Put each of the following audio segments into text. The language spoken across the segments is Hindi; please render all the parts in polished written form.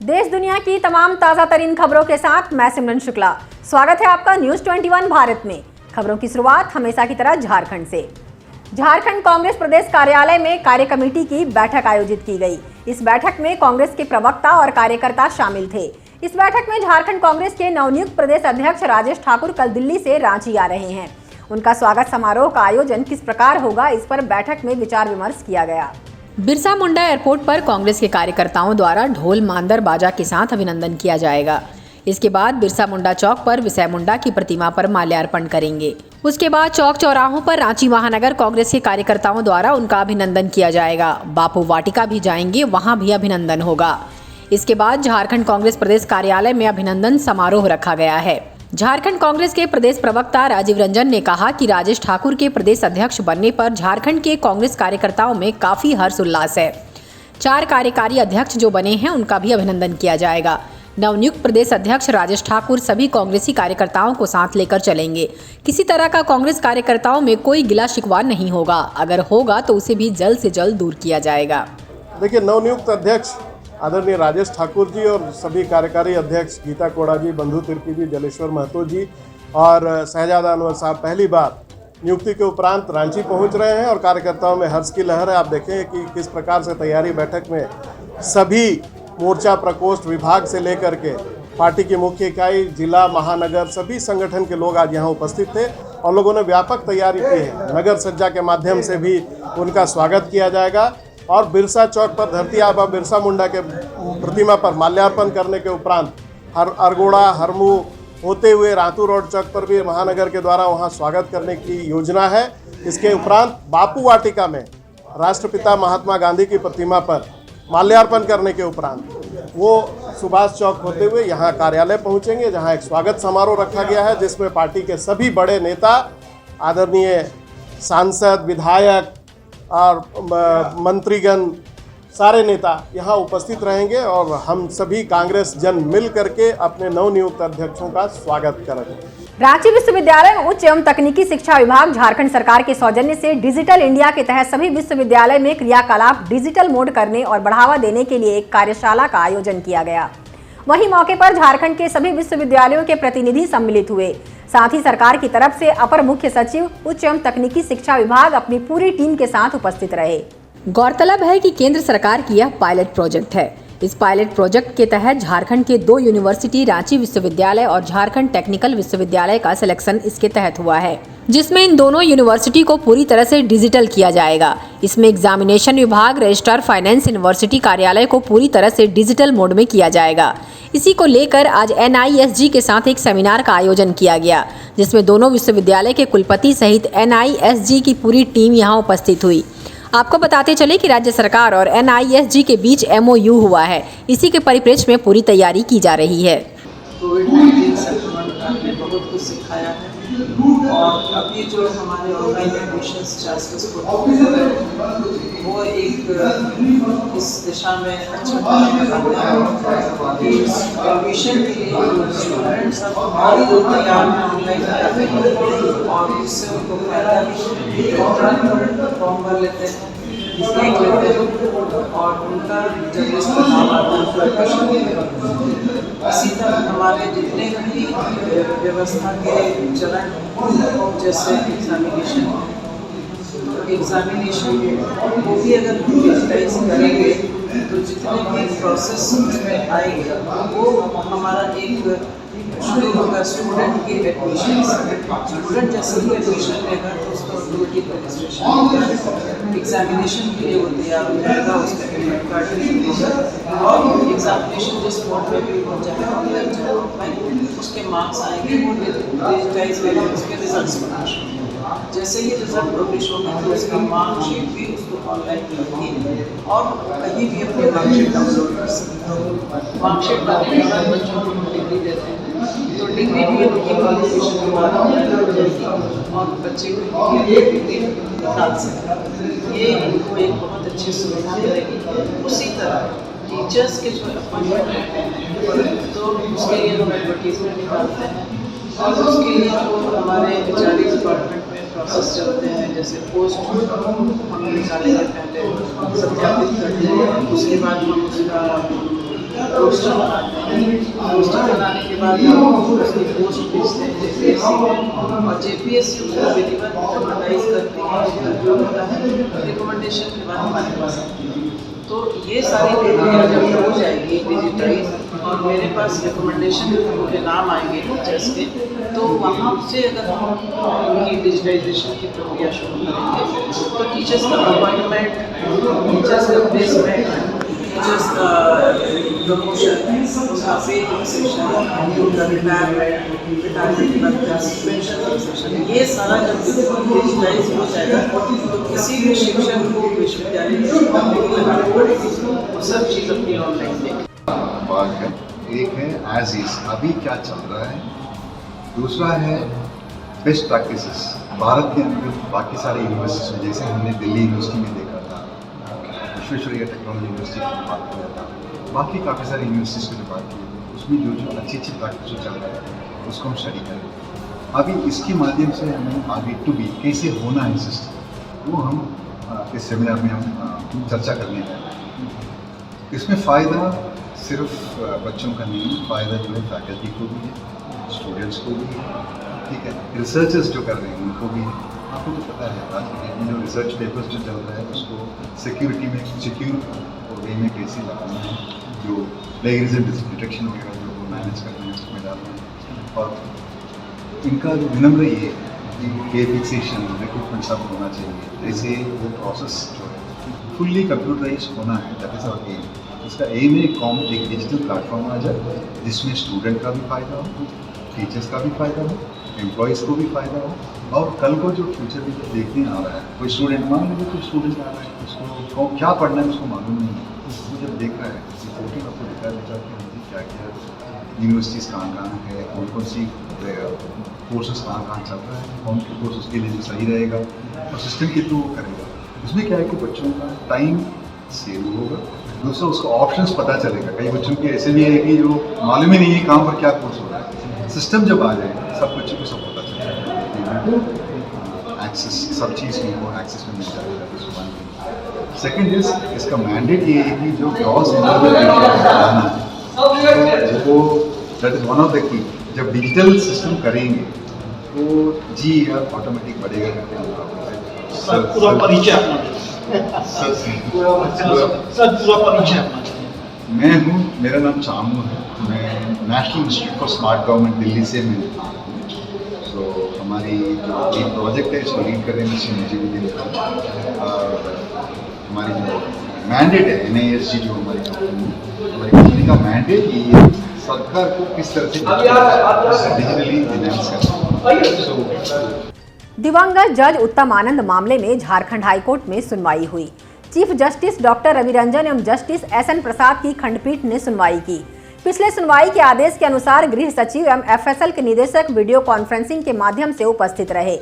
देश दुनिया की तमाम ताज़ा तरीन खबरों के साथ मैं सिमरन शुक्ला। स्वागत है आपका न्यूज़ 21 भारत में। खबरों की शुरुआत हमेशा की तरह झारखंड से। झारखंड कांग्रेस प्रदेश कार्यालय में कार्य कमेटी की बैठक आयोजित की गई। इस बैठक में कांग्रेस के प्रवक्ता और कार्यकर्ता शामिल थे। इस बैठक में झारखंड कांग्रेस के नवनियुक्त प्रदेश अध्यक्ष राजेश ठाकुर कल दिल्ली से रांची आ रहे हैं। उनका स्वागत समारोह का आयोजन किस प्रकार होगा, इस पर बैठक में विचार विमर्श किया गया। बिरसा मुंडा एयरपोर्ट पर कांग्रेस के कार्यकर्ताओं द्वारा ढोल मांदर बाजा के साथ अभिनंदन किया जाएगा। इसके बाद बिरसा मुंडा चौक पर विजय मुंडा की प्रतिमा पर माल्यार्पण करेंगे। उसके बाद चौक चौराहों पर रांची महानगर कांग्रेस के कार्यकर्ताओं द्वारा उनका अभिनंदन किया जाएगा। बापू वाटिका भी जाएंगे, वहां भी अभिनंदन होगा। इसके बाद झारखंड कांग्रेस प्रदेश कार्यालय में अभिनंदन समारोह रखा गया है। झारखंड कांग्रेस के प्रदेश प्रवक्ता राजीव रंजन ने कहा कि राजेश ठाकुर के प्रदेश अध्यक्ष बनने पर झारखंड के कांग्रेस कार्यकर्ताओं में काफी हर्ष उल्लास है। 4 कार्यकारी अध्यक्ष जो बने हैं उनका भी अभिनंदन किया जाएगा। नवनियुक्त प्रदेश अध्यक्ष राजेश ठाकुर सभी कांग्रेसी कार्यकर्ताओं को साथ लेकर चलेंगे। किसी तरह का कांग्रेस कार्यकर्ताओं में कोई गिला शिकवा नहीं होगा। अगर होगा तो उसे भी जल्द से जल्द दूर किया जाएगा। देखिए, नवनियुक्त अध्यक्ष आदरणीय राजेश ठाकुर जी और सभी कार्यकारी अध्यक्ष गीता कोड़ा जी, बंधु तिर्की जी, जलेश्वर महतो जी और शहजादा अनवर साहब पहली बार नियुक्ति के उपरांत रांची पहुंच रहे हैं और कार्यकर्ताओं में हर्ष की लहर है। आप देखें कि किस प्रकार से तैयारी बैठक में सभी मोर्चा प्रकोष्ठ विभाग से लेकर के पार्टी की मुख्य इकाई, जिला, महानगर सभी संगठन के लोग आज यहाँ उपस्थित थे और लोगों ने व्यापक तैयारी की है। नगर सज्जा के माध्यम से भी उनका स्वागत किया जाएगा और बिरसा चौक पर धरती आबा बिरसा मुंडा के प्रतिमा पर माल्यार्पण करने के उपरांत अरगोड़ा, हरमू होते हुए रातू रोड चौक पर भी महानगर के द्वारा वहां स्वागत करने की योजना है। इसके उपरांत बापू वाटिका में राष्ट्रपिता महात्मा गांधी की प्रतिमा पर माल्यार्पण करने के उपरांत वो सुभाष चौक होते हुए यहाँ कार्यालय पहुँचेंगे, जहाँ एक स्वागत समारोह रखा गया है जिसमें पार्टी के सभी बड़े नेता, आदरणीय सांसद, विधायक और मंत्रीगण, सारे नेता यहाँ उपस्थित रहेंगे और हम सभी कांग्रेस जन मिल करके अपने नवनियुक्त अध्यक्षों का स्वागत करेंगे। रांची विश्वविद्यालय में उच्च एवं तकनीकी शिक्षा विभाग झारखंड सरकार के सौजन्य से डिजिटल इंडिया के तहत सभी विश्वविद्यालय में क्रियाकलाप डिजिटल मोड करने और बढ़ावा देने के लिए एक कार्यशाला का आयोजन किया गया। वहीं मौके पर झारखंड के सभी विश्वविद्यालयों के प्रतिनिधि सम्मिलित हुए। साथ ही सरकार की तरफ से अपर मुख्य सचिव उच्च एवं तकनीकी शिक्षा विभाग अपनी पूरी टीम के साथ उपस्थित रहे। गौरतलब है कि केंद्र सरकार की यह पायलट प्रोजेक्ट है। इस पायलट प्रोजेक्ट के तहत झारखंड के 2 यूनिवर्सिटी रांची विश्वविद्यालय और झारखंड टेक्निकल विश्वविद्यालय का सिलेक्शन इसके तहत हुआ है, जिसमें इन दोनों यूनिवर्सिटी को पूरी तरह से डिजिटल किया जाएगा। इसमें एग्जामिनेशन विभाग, रजिस्ट्रार फाइनेंस यूनिवर्सिटी कार्यालय को पूरी तरह से डिजिटल मोड में किया जाएगा। इसी को लेकर आज NISG के साथ एक सेमिनार का आयोजन किया गया, जिसमें दोनों विश्वविद्यालय के कुलपति सहित NISG की पूरी टीम यहाँ उपस्थित हुई। आपको बताते चले कि राज्य सरकार और NISG के बीच MOU हुआ है। इसी के परिप्रेक्ष्य में पूरी तैयारी की जा रही है। कोविड-19 संक्रमण ने बहुत कुछ सिखाया है और अभी जो हमारे ऑनलाइन एडमिशन्स चांसेस को वो एक इस दिशा में अच्छा कदम लगाते हैं कि एडमिशन के लिए स्टूडेंट्स अब और तैयार में ऑनलाइन कराते हैं और इससे उनको फायदा भी फॉर्म भर लेते हैं, देख लेते हैं और उनका जब इस नाम आता है। इसी तरह हमारे जितने भी व्यवस्था के चरण जैसे एग्जामिनेशन वो भी अगर हम डिजिटाइज करेंगे तो जितने भी प्रोसेस में आएगा वो हमारा एक शुरू होगा स्टूडेंट की एडमिशन। स्टूडेंट जैसे ही एडमिशन लेगा तो उसका ड्यूटी रजिस्ट्रेशन, एग्जामिनेशन के लिए वो तैयार हो जाएगा, उसका एडमिट कार्ड होगा और एग्जामिनेशन जिस मोड में भी हो जाए ऑनलाइन चाहे ऑफलाइन, उसके मार्क्स आएंगे, वो डिजिटाइज में उसके रिजल्ट बनाएंगे। जैसे ही रिजल्ट पब्लिश होगा तो उसका मार्कशीट भी उसको ऑनलाइन मिलेगी और कहीं भी अपनी मार्कशीट डाउनलोड कर सकते हो। मार्कशीट डालने के बाद बच्चों को डिग्री देते हैं तो डिग्री भी उनकी क्वालिफिकेशन के बाद ऑनलाइन हो जाएगी और बच्चे को डिग्री डाल सकते हैं। ये इनको एक बहुत अच्छी सुविधा मिलेगी। उसी तरह टीचर्स के जो अपॉइंटमेंट रहते हैं तो उसके लिए हम एडवर्टीजमेंट निकालते हैं और उसके लिए जो हमारे एचआरडी डिपार्टमेंट में प्रोसेस चलते हैं, जैसे पोस्ट हम निकालेंगे, पहले सत्यापित करते हैं, उसके बाद हम उसका रोस्टर बनाते हैं। रोस्टर बनाने के बाद हम उसकी पोस्ट भेजते हैं JPSC और JPSC उसको विधिवत एडवर्टाइज करती है, जो होता है रिकमेंडेशन के बाद हमारे पास आती है। तो ये सारी प्रक्रिया जब हो जाएगी डिजिटाइज और मेरे पास रिकमेंडेशन के नाम आएंगे टीचर्स के, तो वहाँ से अगर हम उनकी डिजिटाइजेशन की प्रक्रिया शुरू करेंगे तो टीचर्स का अपॉइंटमेंट, टीचर्स का प्लेसमेंट, टीचर्स का प्रमोशन, उसका पे फिक्सेशन, उनका रिटायरमेंट के बाद पेंशन फिक्सेशन, ये सारा जब डिजिटाइज हो जाएगा तो किसी भी शिक्षक को विश्वविद्यालय में लगानी पड़ेगी, वो सब चीज़ अपनी ऑनलाइन देखें। बात है, एक है एज इज अभी क्या चल रहा है, दूसरा है बेस्ट प्रैक्टिसेस भारत के अंदर बाकी सारे यूनिवर्सिटीज में, जैसे हमने दिल्ली यूनिवर्सिटी में देखा था, विश्वेश्वरैया टेक्नोलॉजी यूनिवर्सिटी की बात किया था, बाकी काफ़ी सारी यूनिवर्सिटीज़ की बात की, उसमें जो अच्छी अच्छी प्रैक्टिस चल रहा है उसको हम स्टडी करें। अभी इसके माध्यम से हमें आगे टू बी कैसे होना है सिस्टम, वो हम इस सेमिनार में हम चर्चा करने जा रहे हैं। इसमें फ़ायदा सिर्फ बच्चों का नहीं, फ़ायदा जो है फैकल्टी को भी है, स्टूडेंट्स को भी है, ठीक है, रिसर्चर्स जो कर रहे हैं उनको भी है। आपको तो पता है आज के डेट में जो रिसर्च पेपर्स जो चल रहा है उसको सिक्योरिटी में सिक्योर वे में कैसे लगाना है, जो प्लेगरिज्म डिटेक्शन वगैरह जो मैनेज करना है उसमें डालना है। और इनका जो विनम्र ये के फिक्सेशन रिक्रूटमेंट सब होना चाहिए, जैसे वो प्रोसेस जो है फुल्ली कंप्यूटराइज होना है, दैट इज़ आवर एम। इसका एम है एक डिजिटल प्लेटफॉर्म आ जाए जिसमें स्टूडेंट का भी फ़ायदा हो, टीचर्स का भी फ़ायदा हो, एम्प्लॉयज़ को भी फ़ायदा हो, और कल को जो फ्यूचर भी देखने आ रहा है, कोई स्टूडेंट मान लीजिए कोई स्टूडेंट आ रहा है उसको क्या पढ़ना है उसको मालूम नहीं है, उसको जब देख रहा है रिपोर्टिंग आपको दिखा देता कि क्या क्या यूनिवर्सिटीज़ कहाँ है, कौन कौन सी कोर्सेज कहाँ चल रहा है, कौन के कोर्सेज के लिए जो सही रहेगा और सिस्टम के थ्रू वो करेगा। उसमें क्या है कि बच्चों का टाइम सेव होगा, दूसरा उसको ऑप्शंस पता चलेगा। कई बच्चों के ऐसे भी है कि जो मालूम ही नहीं है कहाँ पर क्या कोर्स हो रहा है, सिस्टम जब आ जाए सब बच्चों को सब पता चलेगा, एक्सेस सब चीज़ में वो एक्सेस में मिल जाएगा। सेकेंड इज इसका मैंडेट ये है कि जो ग्रॉस बनाना है वो that is one of the key. जब डिजिटल सिस्टम करेंगे तो GER ऑटोमेटिक बढ़ेगा करके सर पूरा परिचय अपना सर पूरा परिचय अपना। मैं हूँ, मेरा नाम चामू है, मैं national institute for smart government Delhi से मैं तो हमारी जो एक प्रोजेक्ट है इसको लीड कर रहे हैं मुझे भी दिन और हमारी जो मैंडेट है NISG जो हमारी कंपनी का मैंडेट ये है सरकार को किस तरह से डिजिटली इनहैंस करना। दिवंगत जज उत्तम आनंद मामले में झारखंड हाईकोर्ट में सुनवाई हुई। Chief justice doctor Ravi Ranjan एवं जस्टिस SN प्रसाद की खंडपीठ ने सुनवाई की। पिछले सुनवाई के आदेश के अनुसार गृह सचिव एवं FSL के निदेशक वीडियो कॉन्फ्रेंसिंग के माध्यम से उपस्थित रहे।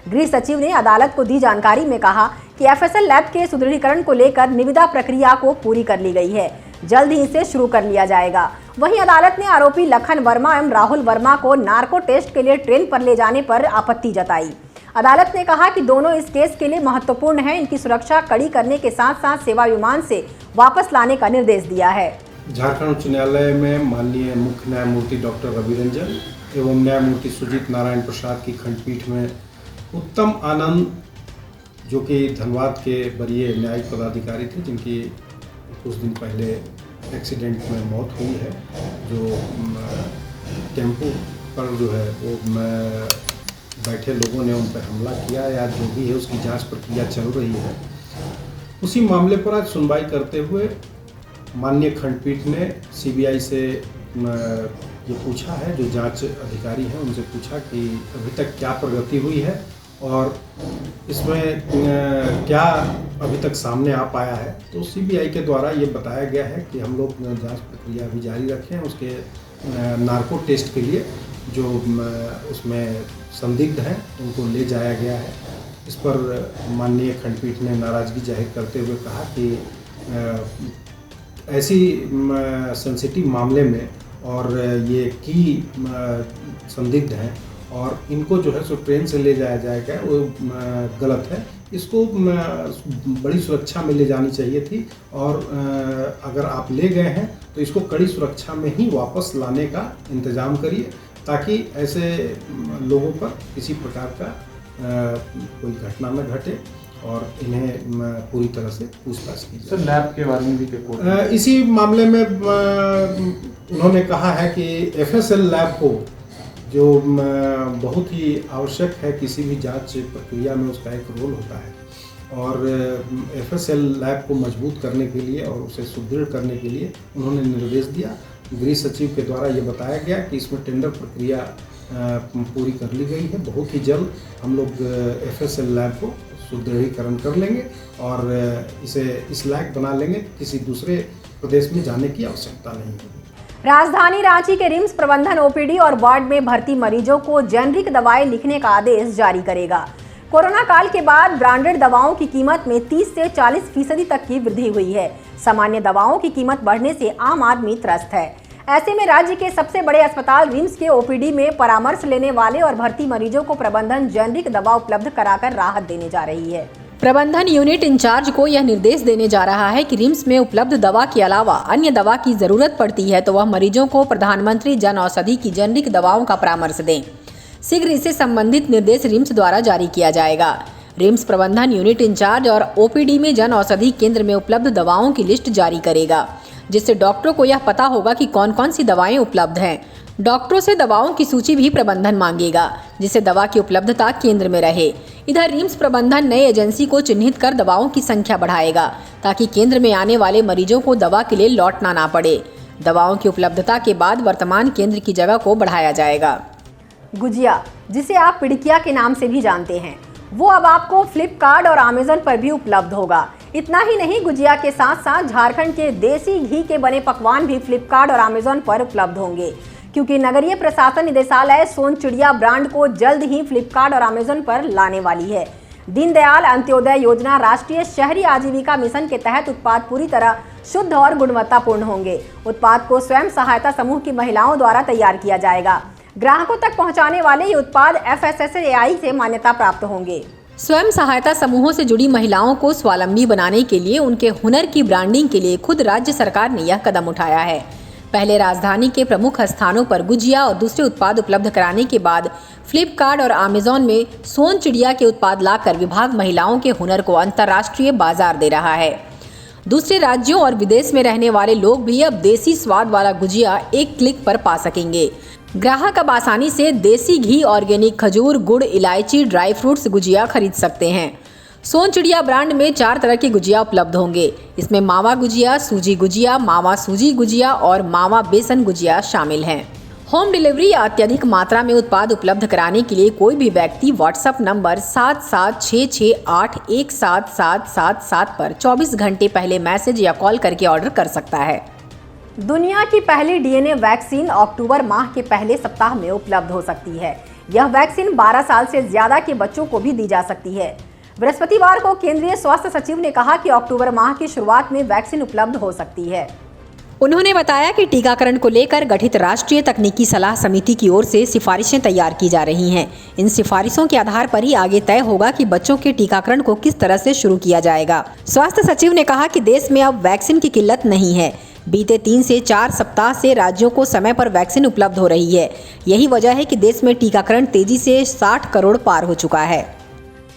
गृह सचिव ने अदालत को दी जानकारी में कहा कि FSL लैब के सुदृढ़ीकरण को लेकर निविदा प्रक्रिया को पूरी कर ली गई है, जल्द ही इसे शुरू कर लिया जाएगा। वहीं अदालत ने आरोपी लखन वर्मा एवं राहुल वर्मा को नार्को टेस्ट के लिए ट्रेन पर ले जाने पर आपत्ति जताई। अदालत ने कहा कि दोनों इस केस के लिए महत्वपूर्ण है, इनकी सुरक्षा कड़ी करने के साथ साथ सेवा विमान से वापस लाने का निर्देश दिया है। झारखंड उच्च न्यायालय में माननीय मुख्य न्यायमूर्ति डॉक्टर रवि रंजन एवं न्यायमूर्ति सुजीत नारायण प्रसाद की खंडपीठ में उत्तम आनंद जो कि धनबाद के वरीय न्यायिक पदाधिकारी थे, जिनकी कुछ दिन पहले एक्सीडेंट में मौत हुई है, जो टेम्पो पर जो है वो बैठे लोगों ने उन पर हमला किया या जो भी है उसकी जांच प्रक्रिया चल रही है। उसी मामले पर आज सुनवाई करते हुए माननीय खंडपीठ ने CBI से ये पूछा है, जो जांच अधिकारी हैं उनसे पूछा कि अभी तक क्या प्रगति हुई है और इसमें क्या अभी तक सामने आ पाया है। तो CBI के द्वारा ये बताया गया है कि हम लोग जांच प्रक्रिया अभी जारी रखें, उसके नार्को टेस्ट के लिए जो उसमें संदिग्ध हैं उनको ले जाया गया है। इस पर माननीय खंडपीठ ने नाराज़गी जाहिर करते हुए कहा कि ऐसी सेंसिटिव मामले में और ये की संदिग्ध हैं और इनको जो है सो ट्रेन से ले जाया जाएगा वो गलत है। इसको बड़ी सुरक्षा में ले जानी चाहिए थी और अगर आप ले गए हैं तो इसको कड़ी सुरक्षा में ही वापस लाने का इंतज़ाम करिए ताकि ऐसे लोगों पर किसी प्रकार का कोई घटना न घटे और इन्हें पूरी तरह से पूछताछ की जाए। सर लैब के बारे में भी रिपोर्ट इसी मामले में उन्होंने कहा है कि FSL लैब को जो बहुत ही आवश्यक है किसी भी जांच प्रक्रिया में, उसका एक रोल होता है और FSL लैब को मजबूत करने के लिए और उसे सुदृढ़ करने के लिए उन्होंने निर्देश दिया। गृह सचिव के द्वारा ये बताया गया कि इसमें टेंडर प्रक्रिया पूरी कर ली गई है। बहुत ही जल्द हम लोग FSL लैब को सुदृढ़ीकरण कर लेंगे और इसे इस लायक बना लेंगे, किसी दूसरे प्रदेश में जाने की आवश्यकता नहीं होगी। राजधानी रांची के रिम्स प्रबंधन OPD और वार्ड में भर्ती मरीजों को जेनरिक दवाएं लिखने का आदेश जारी करेगा। कोरोना काल के बाद ब्रांडेड दवाओं की कीमत में 30 से 40% तक की वृद्धि हुई है। सामान्य दवाओं की कीमत बढ़ने से आम आदमी त्रस्त है। ऐसे में राज्य के सबसे बड़े अस्पताल रिम्स के OPD में परामर्श लेने वाले और भर्ती मरीजों को प्रबंधन जेनरिक दवा उपलब्ध कराकर राहत देने जा रही है। प्रबंधन यूनिट इंचार्ज को यह निर्देश देने जा रहा है कि रिम्स में उपलब्ध दवा के अलावा अन्य दवा की जरूरत पड़ती है तो वह मरीजों को प्रधानमंत्री जन औषधि की जेनरिक दवाओं का परामर्श दें। शीघ्र इससे संबंधित निर्देश रिम्स द्वारा जारी किया जाएगा। रिम्स प्रबंधन यूनिट इंचार्ज और OPD में जन औषधि केंद्र में उपलब्ध दवाओं की लिस्ट जारी करेगा, जिससे डॉक्टरों को यह पता होगा कि कौन कौन सी दवाएं उपलब्ध हैं। डॉक्टरों से दवाओं की सूची भी प्रबंधन मांगेगा, जिससे दवा की उपलब्धता केंद्र में रहे। इधर रिम्स प्रबंधन नई एजेंसी को चिन्हित कर दवाओं की संख्या बढ़ाएगा ताकि केंद्र में आने वाले मरीजों को दवा के लिए लौटना ना पड़े। दवाओं की उपलब्धता के बाद वर्तमान केंद्र की जगह को बढ़ाया जाएगा। गुजिया, जिसे आप पिड़किया के नाम से भी जानते हैं, वो अब आपको फ्लिपकार्ट और अमेज़न पर भी उपलब्ध होगा। इतना ही नहीं, गुजिया के साथ साथ झारखंड के देसी घी के बने पकवान भी फ्लिपकार्ट और अमेज़न पर उपलब्ध होंगे, क्योंकि नगरीय प्रशासन निदेशालय सोनचिड़िया ब्रांड को जल्द ही फ्लिपकार्ट और अमेज़न पर लाने वाली है। दीनदयाल अंत्योदय योजना राष्ट्रीय शहरी आजीविका मिशन के तहत उत्पाद पूरी तरह शुद्ध और गुणवत्तापूर्ण होंगे। उत्पाद को स्वयं सहायता समूह की महिलाओं द्वारा तैयार किया जाएगा। ग्राहकों तक पहुंचाने वाले ये उत्पाद FSSAI से मान्यता प्राप्त होंगे। स्वयं सहायता समूहों से जुड़ी महिलाओं को स्वावलंबी बनाने के लिए उनके हुनर की ब्रांडिंग के लिए खुद राज्य सरकार ने यह कदम उठाया है। पहले राजधानी के प्रमुख स्थानों पर गुजिया और दूसरे उत्पाद उपलब्ध कराने के बाद फ्लिपकार्ट और अमेज़न में सोनचिड़िया के उत्पाद लाकर विभाग महिलाओं के हुनर को अंतर्राष्ट्रीय बाजार दे रहा है। दूसरे राज्यों और विदेश में रहने वाले लोग भी अब देसी स्वाद वाला गुजिया एक क्लिक पर पा सकेंगे। ग्राहक अब आसानी से देसी घी, ऑर्गेनिक खजूर, गुड़, इलायची, ड्राई फ्रूट्स गुजिया खरीद सकते हैं। सोनचिड़िया ब्रांड में 4 तरह के गुजिया उपलब्ध होंगे। इसमें मावा गुजिया, सूजी गुजिया, मावा सूजी गुजिया और मावा बेसन गुजिया शामिल हैं। होम डिलीवरी या अत्यधिक मात्रा में उत्पाद उपलब्ध कराने के लिए कोई भी व्यक्ति व्हाट्सएप नंबर 7766817777 पर 24 घंटे पहले मैसेज या कॉल करके ऑर्डर कर सकता है। दुनिया की पहली DNA वैक्सीन अक्टूबर माह के पहले सप्ताह में उपलब्ध हो सकती है। यह वैक्सीन 12 साल से ज्यादा के बच्चों को भी दी जा सकती है। बृहस्पतिवार को केंद्रीय स्वास्थ्य सचिव ने कहा कि अक्टूबर माह की शुरुआत में वैक्सीन उपलब्ध हो सकती है। उन्होंने बताया कि टीकाकरण को लेकर गठित राष्ट्रीय तकनीकी सलाह समिति की ओर से सिफारिशें तैयार की जा रही हैं। इन सिफारिशों के आधार पर ही आगे तय होगा कि बच्चों के टीकाकरण को किस तरह से शुरू किया जाएगा। स्वास्थ्य सचिव ने कहा कि देश में अब वैक्सीन की किल्लत नहीं है। बीते 3 से 4 सप्ताह से राज्यों को समय पर वैक्सीन उपलब्ध हो रही है। यही वजह है कि देश में टीकाकरण तेजी से 60 करोड़ पार हो चुका है।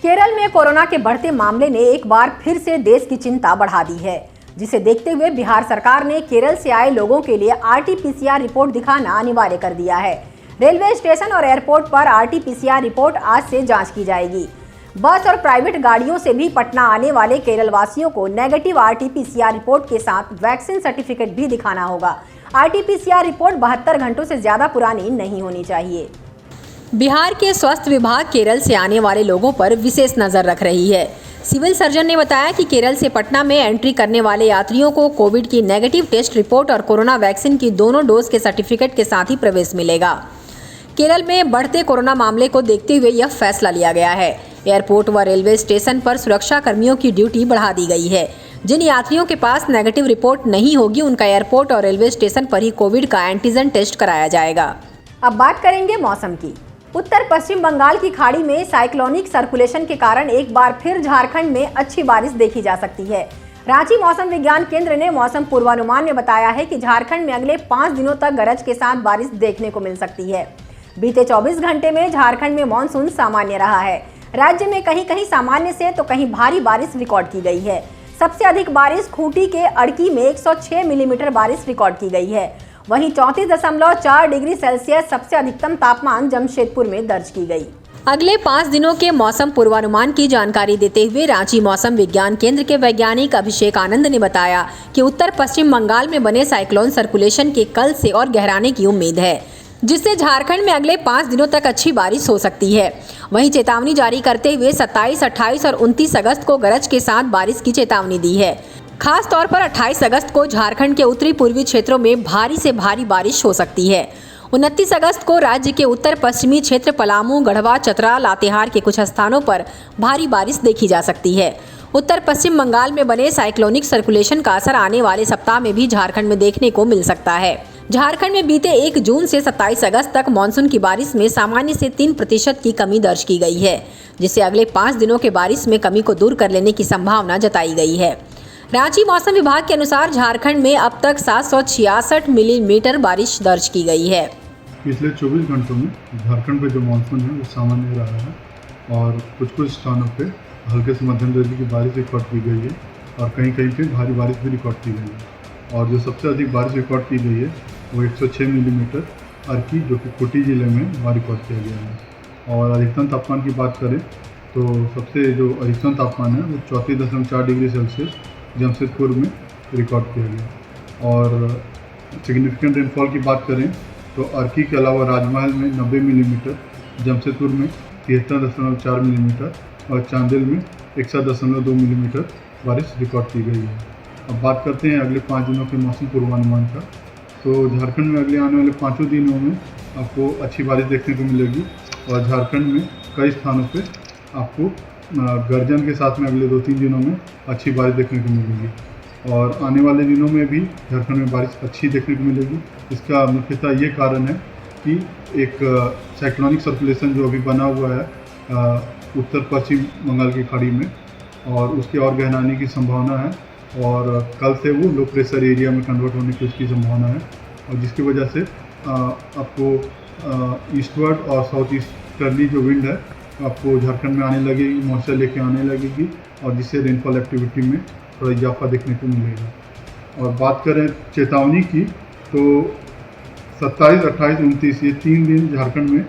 केरल में कोरोना के बढ़ते मामले ने एक बार फिर से देश की चिंता बढ़ा दी है, जिसे देखते हुए बिहार सरकार ने केरल से आए लोगों के लिए RT-PCR रिपोर्ट दिखाना अनिवार्य कर दिया है। रेलवे स्टेशन और एयरपोर्ट पर RT-PCR रिपोर्ट आज से जांच की जाएगी। बस और प्राइवेट गाड़ियों से भी पटना आने वाले केरल वासियों को नेगेटिव RT-PCR रिपोर्ट के साथ वैक्सीन सर्टिफिकेट भी दिखाना होगा। RT-PCR रिपोर्ट 72 घंटों से ज्यादा पुरानी नहीं होनी चाहिए। बिहार के स्वास्थ्य विभाग केरल से आने वाले लोगों पर विशेष नजर रख रही है। सिविल सर्जन ने बताया कि केरल से पटना में एंट्री करने वाले यात्रियों को कोविड की नेगेटिव टेस्ट रिपोर्ट और कोरोना वैक्सीन की दोनों डोज के सर्टिफिकेट के साथ ही प्रवेश मिलेगा। केरल में बढ़ते कोरोना मामले को देखते हुए यह फैसला लिया गया है। एयरपोर्ट व रेलवे स्टेशन पर सुरक्षा कर्मियों की ड्यूटी बढ़ा दी गई है। जिन यात्रियों के पास नेगेटिव रिपोर्ट नहीं होगी, उनका एयरपोर्ट और रेलवे स्टेशन पर ही कोविड का एंटीजन टेस्ट कराया जाएगा। अब बात करेंगे मौसम की। उत्तर पश्चिम बंगाल की खाड़ी में साइक्लोनिक सर्कुलेशन के कारण एक बार फिर झारखंड में अच्छी बारिश देखी जा सकती है। रांची मौसम विज्ञान केंद्र ने मौसम पूर्वानुमान में बताया है कि झारखंड में अगले 5 दिनों तक गरज के साथ बारिश देखने को मिल सकती है। बीते 24 घंटे में झारखंड में मानसून सामान्य रहा है। राज्य में कहीं कहीं सामान्य से तो कहीं भारी बारिश रिकॉर्ड की गई है। सबसे अधिक बारिश खूंटी के अड़की में 106 मिलीमीटर बारिश रिकॉर्ड की गई है। वहीं 34.4 डिग्री सेल्सियस सबसे अधिकतम तापमान जमशेदपुर में दर्ज की गई। अगले 5 दिनों के मौसम पूर्वानुमान की जानकारी देते हुए रांची मौसम विज्ञान केंद्र के वैज्ञानिक अभिषेक आनंद ने बताया कि उत्तर पश्चिम बंगाल में बने साइक्लोन सर्कुलेशन के कल से और गहराने की उम्मीद है, जिससे झारखंड में अगले 5 दिनों तक अच्छी बारिश हो सकती है। वहीं चेतावनी जारी करते हुए 27, 28 और 29 अगस्त को गरज के साथ बारिश की चेतावनी दी है। खास तौर पर 28 अगस्त को झारखंड के उत्तरी पूर्वी क्षेत्रों में भारी से भारी बारिश हो सकती है। 29 अगस्त को राज्य के उत्तर पश्चिमी क्षेत्र पलामू, गढ़वा, चतरा, लातेहार के कुछ स्थानों पर भारी बारिश देखी जा सकती है। उत्तर पश्चिम बंगाल में बने साइक्लोनिक सर्कुलेशन का असर आने वाले सप्ताह में भी झारखंड में देखने को मिल सकता है। झारखंड में बीते 1 जून से 27 अगस्त तक मानसून की बारिश में सामान्य से 3% की कमी दर्ज की गई है, जिससे अगले 5 दिनों के बारिश में कमी को दूर कर लेने की संभावना जताई गई है। रांची मौसम विभाग के अनुसार झारखंड में अब तक 766 मिलीमीटर बारिश दर्ज की गई है। पिछले 24 घंटों में झारखंड में जो मानसून है वो सामान्य रहा है और कुछ स्थानों पे हल्के से मध्यम दर्जे की बारिश रिकॉर्ड की गई है और कहीं कहीं पे भारी बारिश भी रिकॉर्ड की गई है। और जो सबसे अधिक बारिश रिकॉर्ड की गई है वो 106 मिलीमीटर अर्की, जो कि खूंटी जिले में वहाँ रिकॉर्ड किया गया है। और अधिकतम तापमान की बात करें तो सबसे जो अधिकतम तापमान है वो 34.4 डिग्री सेल्सियस जमशेदपुर में रिकॉर्ड किया गया। और सिग्निफिकेंट रेनफॉल की बात करें तो अर्की के अलावा राजमहल में 90 मिलीमीटर, जमशेदपुर में 73.4 मिलीमीटर और चांदिल में 61.2 मिलीमीटर बारिश रिकॉर्ड की गई है। अब बात करते हैं अगले 5 दिनों के मौसम पूर्वानुमान का। तो झारखंड में अगले आने वाले 5 दिनों में आपको अच्छी बारिश देखने को मिलेगी और झारखंड में कई स्थानों पे आपको गर्जन के साथ में अगले 2-3 दिनों में अच्छी बारिश देखने को मिलेगी। और आने वाले दिनों में भी झारखंड में बारिश अच्छी देखने को मिलेगी। इसका मुख्यतः ये कारण है कि एक साइक्लोनिक सर्कुलेशन जो अभी बना हुआ है उत्तर पश्चिम बंगाल की खाड़ी में, और उसके और गहराने की संभावना है और कल से वो लो प्रेशर एरिया में कन्वर्ट होने की उसकी संभावना है, और जिसकी वजह से आपको ईस्टवर्ड और साउथ ईस्टर्ली जो विंड है आपको झारखंड में आने लगेगी, मॉइस्चर लेके आने लगेगी और जिससे रेनफॉल एक्टिविटी में थोड़ा इजाफा देखने को मिलेगा। और बात करें चेतावनी की तो 27, 28, 29 ये 3 दिन झारखंड में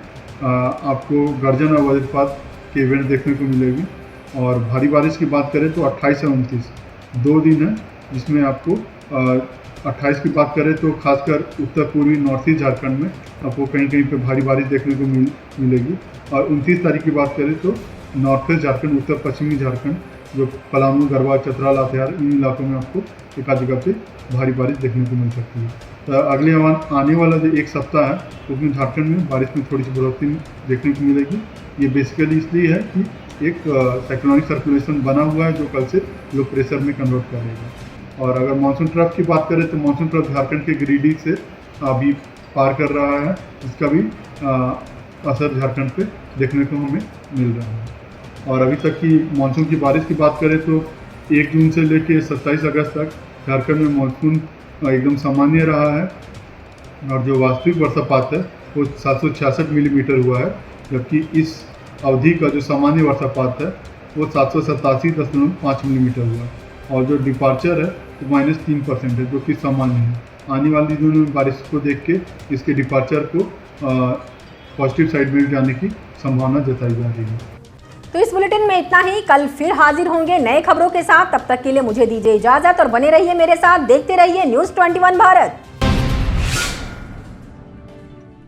आपको गर्जन और वज्रपात के इवेंट देखने को मिलेगी। और भारी बारिश की बात करें तो 28 से 29 2 दिन है, जिसमें आपको 28 की बात करें तो खासकर उत्तर पूर्वी नॉर्थ ईस्ट झारखंड में आपको कहीं कहीं पे भारी बारिश देखने को मिलेगी। और 29 तारीख की बात करें तो नॉर्थ ईस्ट झारखंड, उत्तर पश्चिमी झारखंड जो पलामू, गढ़वा, चतरा, लातेहार इन इलाकों में आपको एक आध जगह पे भारी बारिश देखने को मिल सकती है। तो अगले आने वाला जो 1 सप्ताह है उसमें झारखंड में बारिश में थोड़ी सी बढ़ोतरी देखने को मिलेगी। ये बेसिकली इसलिए है कि एक साइक्लोनिक सर्कुलेशन बना हुआ है जो कल से लो प्रेशर में कन्वर्ट करेगा। और अगर मानसून ट्रफ की बात करें तो मानसून ट्रफ झारखंड के गिरिडीह से अभी पार कर रहा है, इसका भी असर झारखंड पे देखने को हमें मिल रहा है। और अभी तक की मानसून की बारिश की बात करें तो 1 जून से लेकर 27 अगस्त तक झारखंड में मानसून एकदम सामान्य रहा है और जो वास्तविक वर्षापात है वो 766 मिलीमीटर हुआ है, जबकि इस अवधि का जो सामान्य वर्षापात है वो 787.5 मिलीमीटर हुआ है। और जो डिपार्चर है वो -3% है, जो कि सामान्य है। आने वाले दिनों में बारिश को देख के इसके डिपार्चर को पॉजिटिव साइड में जाने की संभावना जताई जा रही है। तो इस बुलेटिन में इतना ही। कल फिर हाजिर होंगे नए खबरों के साथ। तब तक के लिए मुझे दीजिए इजाजत और बने रहिए मेरे साथ। देखते रहिए न्यूज़ 21 भारत।